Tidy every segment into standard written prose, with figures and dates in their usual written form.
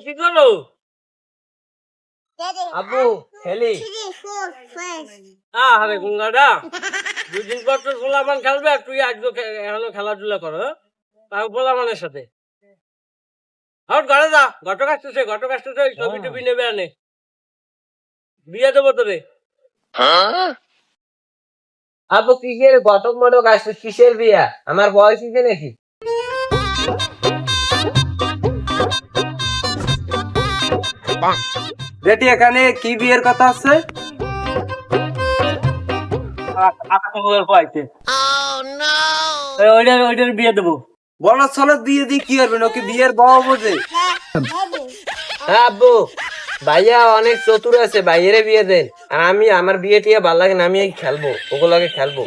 কি করো? আব্বু খেলি। আরে গুঙ্গাটা 2 দিন পর তোর পোলাপান খেলবে আর তুই আজকে এখনো খেলাধুলা করো, তাও পোলাপানের সাথে। হট ঘরে যা, ঘটক আসতেছে ছবি টবি নেবে আনে, বিয়ে দেবো তোরে। আবু কিসের ঘটক মটক আসছে, কিসের বিয়া? আমার বয়স হয়েছে নাকি? বেটি এখানে কি বিয়ের কথা আছে? ওইটার বিয়ে দেবো। বলদ সলদ দিয়ে দি কি করবেন? ওকে বিয়ের বউ বোঝে? হ্যাঁ আব্বু, ভাইয়া অনেক চতুর আছে, ভাইয়েরে বিয়ে দেন। আর আমি আমার বিয়ে টিয়ে ভালো লাগে না, আমি এই খেলবো, ওগুলোকে খেলবো।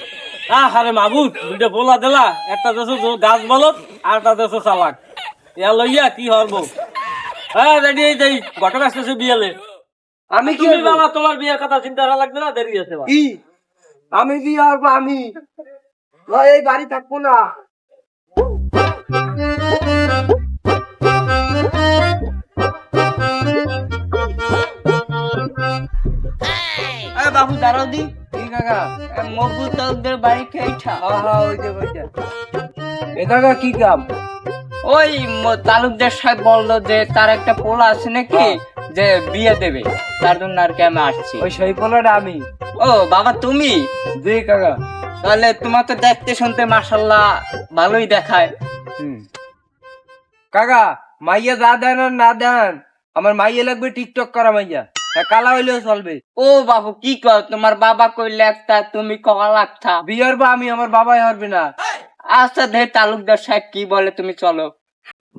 আরে মাবুদ, 2টা পোলা দিলা, একটা দেশ গাছ বলত আর একটা দেশ চালাক, ইয়া লইয়া কি হরবো। হ্যাঁ রেডি হয়ে যাই, ঘটক আসতেছে বিয়েলে। আমি কি তুমি করবো? বাবা তোমার বিয়ের কথা চিন্তা করা লাগবে না, দেরি আছে। কি আমি বিয়ে করবো? আমি এই বাড়ি থাকবো না। বাবু দাঁড়াও দি। কি কাকা? মকবুল তালুকদার বাড়ি খেয়েছা। ওই যে ওইটা। এ কাকা কি কাম? ওই তালুকদার সাহেব বললো যে তার একটা পোলা আছে নাকি, যে বিয়ে দেবে, তার জন্য আর কি আমি আসছি। ওই সেই পোলাটা আমি। ও বাবা তুমি? জি কাকা। তাহলে তোমার তো দেখতে শুনতে মাশাআল্লাহ ভালোই দেখায়। কাকা মাইয়া যা দেন আর না দেন, আমার মাইয়া লাগবে টিকটক করা মাইয়া, কালা হইলেও চলবে। ও বাবু কি কর, তোমার বাবা কইলে একটা, তুমি কওয়া লাগতা। বিয়ের বা আমি, আমার বাবাই হারবে না। আচ্ছা দে তালুকদার সাহেব কি বলে, তুমি চলো।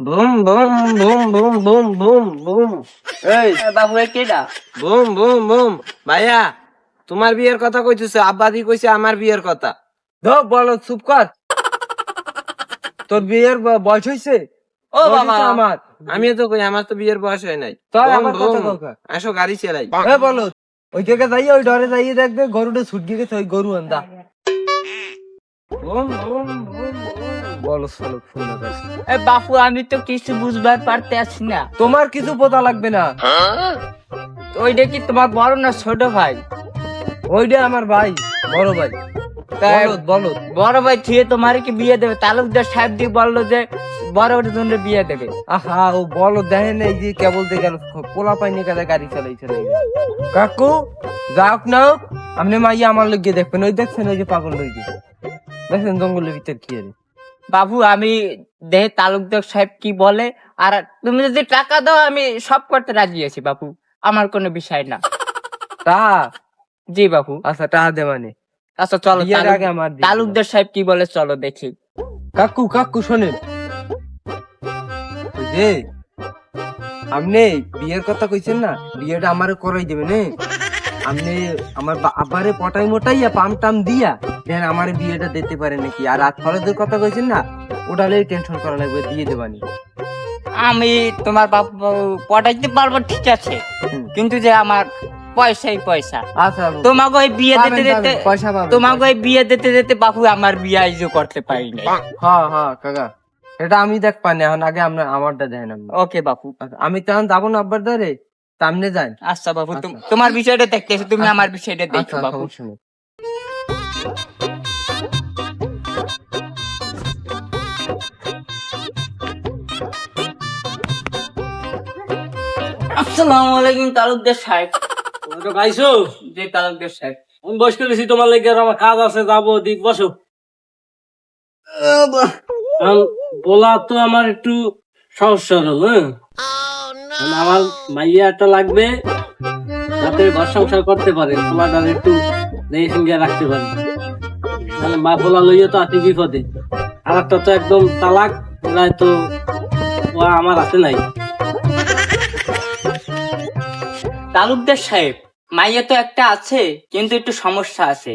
Broom boom boom boom boom boom broom. এই বাবু এ কেডা? Broom boom broom. ভাইয়া তোমার বিয়ের কথা কইতেছে, আব্বাদি কইছে আমার বিয়ের কথা। ধর বলো, চুপ কর। তোর বিয়ের বয়স হয়েছে? ও বাবা, আমার আমি তো কই আমার তো বিয়ের বয়স হয় নাই। তোর বুম, আমার কথা বুম। কাকা। আসো গাড়ি চালাই। বলো ওই জায়গায় যাইয়ে, ওই ডরে যাইয়ে দেখবে গরুটা ছুটকে গেছে, ওই গরু আন্দা। Boom boom boom boom. বলো চলো ফোন আকাশ। এ বাপু আমি তো কিছু বুঝবার পারতে আছি না। তোমার কিছু পোতা লাগবে না। ওইটা কি তোমার বড় না ছোট ভাই? ওইটা আমার ভাই, বড় ভাই। তাই- বলদ বলদ। বড় ভাই থিয়ে তোমার কি বিয়ে দেবে? তালুকদার সাহেব দিয়ে বললো যে বড় জন্য বিয়ে দেবে। আহা ও বলদ দেখেন, এই যে কেবল দেখে পোলা পাইনি কাজে গাড়ি চালাইছে। কাকু যাওক না, আপনি মাইয়া আমার লগে দেখবেন। ওই দেখছেন ওই যে পাগল লগে, দেখছেন জঙ্গলের ভিতর কি আরে। বাবু আমি দেহে তালুকদার সাহেব কি বলে, আর তুমি যদি টাকা দাও আমি সব করতে রাজি আছি বাবু, আমার কোনো বিষয় না। তা জি বাবু। আচ্ছা টাকা দে মানে। আচ্ছা চলো, বিয়ের আগে আমার দিয়ে তালুকদার সাহেব কি বলে চলো দেখি। কাকু কাকু শোনেন, ওই যে আপনি বিয়ের কথা কইছেন না, বিয়েটা আমারে করাই দেবেন। আপনি আমার আব্বারে পটাই মোটাইয়া পাম টাম দিয়া দেন আমারে বিয়েটা দিতে পারে নাকি। আর রাত খরচের কথা কইছেন না, ওটালেই টেনশন করা লাগবে, দিয়ে দেবানি। আমি তোমার বাবু পটাইতে পারবো ঠিক আছে, কিন্তু যে আমার পয়সাই পয়সা। আচ্ছা তোমাকে ওই বিয়ে দিতে পাবেন, দিতে পাবেন, পয়সা পাবেন। তোমাকে ওই বিয়ে দিতে দিতে বাবু আমার বিয়ে আইজও করতে পারি না। হ্যাঁ হ্যাঁ কাকা, এটা আমি দেখ পানি এখন, আগে আমরা আমারটা দেন। ওকে বাবু। আমি তখন যাবো না আব্বার দ্বারে, সামনে যান। আচ্ছা বাবু, তোমার বিষয়টা দেখতেছি, তুমি আচ্ছা। আমার বিষয়টা দেখো আচ্ছা বাবু। সমস্যা নেই। আসসালামু আলাইকুম তালুকদার সাহেব। তুমি তো গাইছো। জি তালুকদার সাহেব। আমি বস করেছি তোমার লেগে, আর আমার কাজ আছে, যাবো দিক, বসো। এখন বলা তো আমার একটু সমস্যা হলো। এখন আমার মাইয়া একটা লাগবে, যাতে ঘর সংসার করতে পারে, তোমার একটু দেখে সঙ্গে রাখতে পারে। মানে মা বলা লইয়া তো আতি বিপদে। আর একটা তো একদম তালাক, ওরাই তো ও আমার হাতে নাই। তালুকদার সাহেব মাইয়া তো একটা আছে, কিন্তু একটু সমস্যা আছে।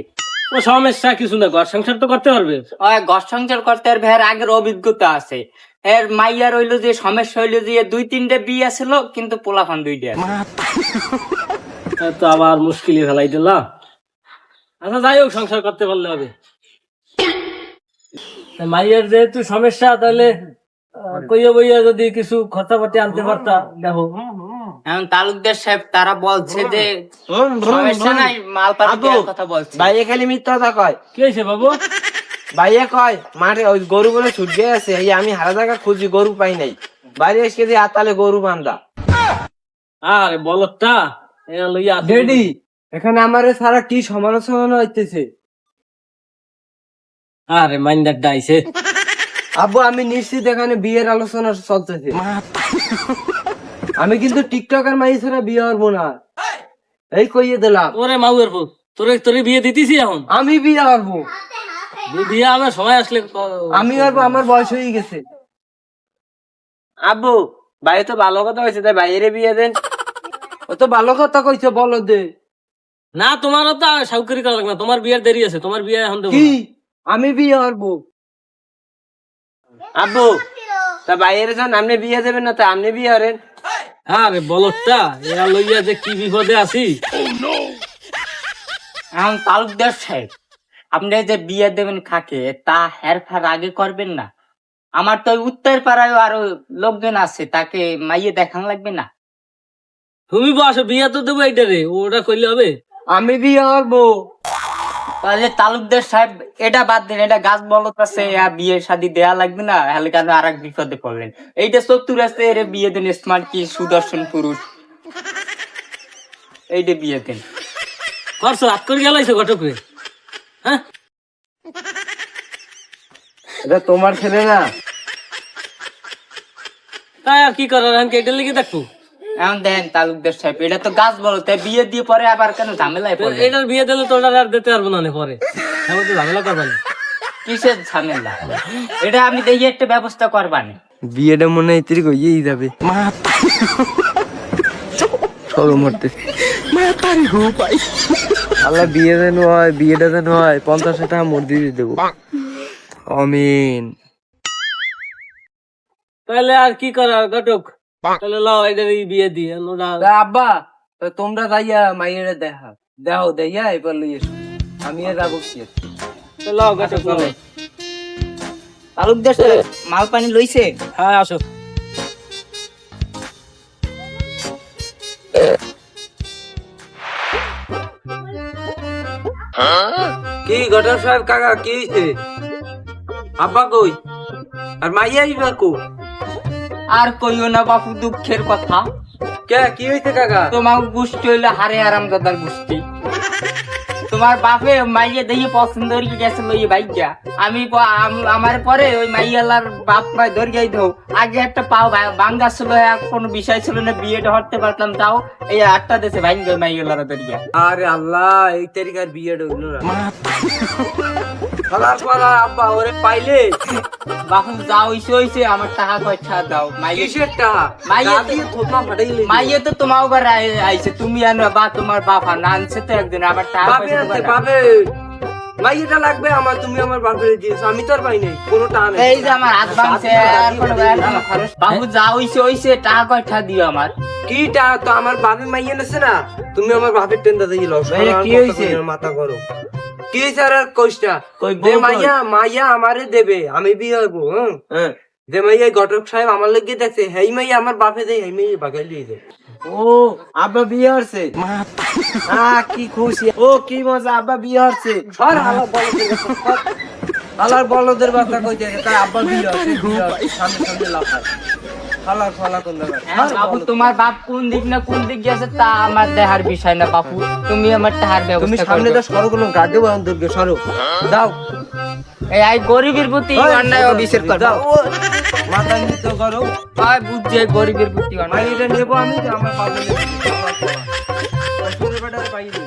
ও সমস্যা কিছু না, ঘর সংসার তো করতে পারবে। ওই ঘর সংসার করতে আর ভের আগের অভিজ্ঞতা আছে। এর মাইয়ার হইলো যে সমস্যা হইলো যে 2-3টে বিয়ে ছিল, কিন্তু পোলাপান 2টা। তো আবার মুশকিলই ফেলাই দিলা। আচ্ছা যাই হোক, সংসার করতে পারলে হবে। মাইয়ের যেহেতু সমস্যা, তাহলে কইয়া বইয়া যদি কিছু খরচাপাতি আনতে পারতা দেখো। এখন তালুকদার সাহেব তারা বলছে যে সমস্যা নাই, মাল পাতি আব্বু, দেওয়ার কথা বলছে। ভাইয়া খালি মিথ্যা কথা কয়। কি হয়েছে বাবু? ভাইয়া কয় মাঠে ওই গরু বলে ছুট গিয়ে আছে, এই আমি হারা জায়গা খুঁজি গরু পাই নাই, বাইরে এসে যে আতালে গরু বান্ধা। আরে বলদটা এরা লইয়া আসে। ডেডি এখানে আমারে সারা কি সমালোচনা হইতেছে। আরে মাইন্ডার ডাইছে। আব্বু আমি নিশ্চিত এখানে বিয়ের আলোচনা চলতেছে। আমি কিন্তু টিকটকার মাই ছাড়া বিয়ে হবো না, এই কইয়ে দিলাম। ওরে মাউয়ের পুত, তোরে বিয়ে দিতেছি এখন। আমি বিয়ে হবো, বিয়ে আমার সময় আসলে আমি হবো, আমার বয়স হয়ে গেছে। আব্বু ভাই তো ভালো কথা হয়েছে, তাই বাইরে বিয়ে দেন। ও তো ভালো কথা কইছে, বলো দে। না, তোমারও তো সাউকারি করা লাগবে না, তোমার বিয়ের দেরি আছে, তোমার বিয়ে এখন দেবো কি না। আমি বিয়ে হবো? আব্বু তা বাইরে যান, আপনি বিয়ে দেবেন না, তা আপনি বিয়ে হরেন। আরে বলদটা এরা লইয়া যে কি বিপদে আছি। এখন তালুকদার সাহেব, আপনি যে বিয়ে দেবেন খাকে, তা হেরফার আগে করবেন না। আমার তো ওই উত্তর পাড়ায় আরো লোকজন আছে, তাকে মাইয়ে দেখান লাগবে না? তুমি বসো, বিয়ে তো দেবো এইটারে, ওটা করলে হবে। আমি বিয়ে হবো। তাহলে তালুকদার সাহেব এটা বাদ দেন, এটা গাছ বলত আছে, বিয়ে শাদী দেয়া লাগবে না, হলে কেন আর এক বিপদে পড়লেন। এইটা চতুর আছে, এর বিয়ে দেন, স্মার্ট কি সুদর্শন পুরুষ, এইটা বিয়ে দেন। করছো হাত করে গেলাইছো ঘটক রে। হ্যাঁ, এটা তোমার ছেলে না? তাই আর কি করার, আমি এটা লিখে দেখবো। এখন দেখেন তালুকদার সাহেব, এটা তো গাছ বলতে, বিয়ে দিয়ে পরে আবার কেন ঝামেলায় পড়লেন? এটার বিয়ে দিলে তো ওটা আর দিতে পারবো না পরে, আমি তো ঝামেলা করবানি। কিসের ঝামেলা? এটা আমি দেখি একটা ব্যবস্থা করবানি। বিয়েটা মনে হয় তিরিক হইয়েই যাবে। চলো মরতে। আল্লাহ বিয়ে যেন হয়, বিয়েটা যেন হয়, 50 টাকা মোট দিয়ে দেবো। আমিন। তাহলে আর কি করার ঘটক, তাহলে লাও এটার বিয়ে দিয়ে তা আব্বা, তা তোমরা যাইয়া মাইয়েরা দেখা দেও দেইয়া এবার লই এসো, আমি আর যাবো কি আর। লাও ঘটক লাও। তালুকদার সাহেব মাল পানি লইছে? হ্যাঁ আসো। কি ঘটক সাহেব কাকা কি হইছে? আব্বা কই আর মাইয়া আইবা কো? আর কইও না বাপু দুঃখের কথা, কে কি হইছে কাকা? তোমার গোষ্ঠী হইলো হারে আরামদাদার গোষ্ঠী। তোমার বাপে মাইয়া দেখি পছন্দ করে গেছে লইয়ে ভাইয়া, আমার পরে ওই মাইয়ালার বাপ মাই ধরিয়াই দাও। আগে একটা পাও বাঙ্গা ছিল, কোনো বিষয় ছিল না, বিয়েটা হতে পারতাম, তাও এই 8টা দেশে ভাঙ্গে মাইয়ালারা ধরিয়া। আরে আল্লাহ, এই তারিখের বিয়েটা হইলো না। ফালার ফালা আব্বা ওরে পাইলে বাপু যা হইছে হইছে, আমার টাকা কয়টা দাও। মাইয়া কিসের টাকা? মাইয়া মাইয়া দিয়ে থোপা ফাটাইলে মাইয়া তো তোমার ঘরে আইছে, তুমি আনো বা তোমার বাবা না আনছে তো একদিন, আমার টাকা বাপে পয়সা আনতে দিবা না। বাপে মাইয়াটা লাগবে আমার, তুমি আমার বাপের দিয়েছো, আমি তো আর পাই নাই কোনো টাকা নেই। এই যে আমার হাত ভাঙছে, আর কোনো খরচ। বাবু যা হইছে হইছে, টাকা কয়টা দিও আমার। কি টাকা তো আমার বাপের মাইয়া নেছে না, তুমি আমার বাপের টেন্ডা দিয়ে লও। ভাইয়া, কি হইছে? মাথা করো কি হইছে? আর কইটা কই দে বউ কই? মাইয়া আমারে দেবে, আমি বিয়ে হবো। হ্যাঁ যে মাইয়া ঘটক সাহেব আমার লাগিয়ে দেখছে, হেই মাইয়া আমার বাপে দেয়, হেই মাইয়া বাগাই লিয়ে যায়। ও আব্বা বিয়ে হচ্ছে, কি খুশি, ও কি মজা, আব্বা বিয়ে হচ্ছে। সর হালার বলদের কথা কইতে তাই আব্বা বিয়ে হচ্ছে, সামনে সামনে লাফায় হালার ফালা কোন জায়গায়। হ্যাঁ, বাবু তোমার বাপ কোন দিক না কোন দিক গেছে তা আমার দেহার বিষয় না বাপু, তুমি আমার টাকার তুমি ব্যবস্থা সামনে করবে। তো সরো কোনো গাড়ি বাহন দুর্গে সরো দাও। এই গরিবের প্রতি অন্যায় অবিচার করবে। দাও, মাথা নিতে করো। হয় বুঝছে গরিবের প্রতি অন্যায়। মাইটা নেবো আমি, আমার বাবা নেবো। পাইলে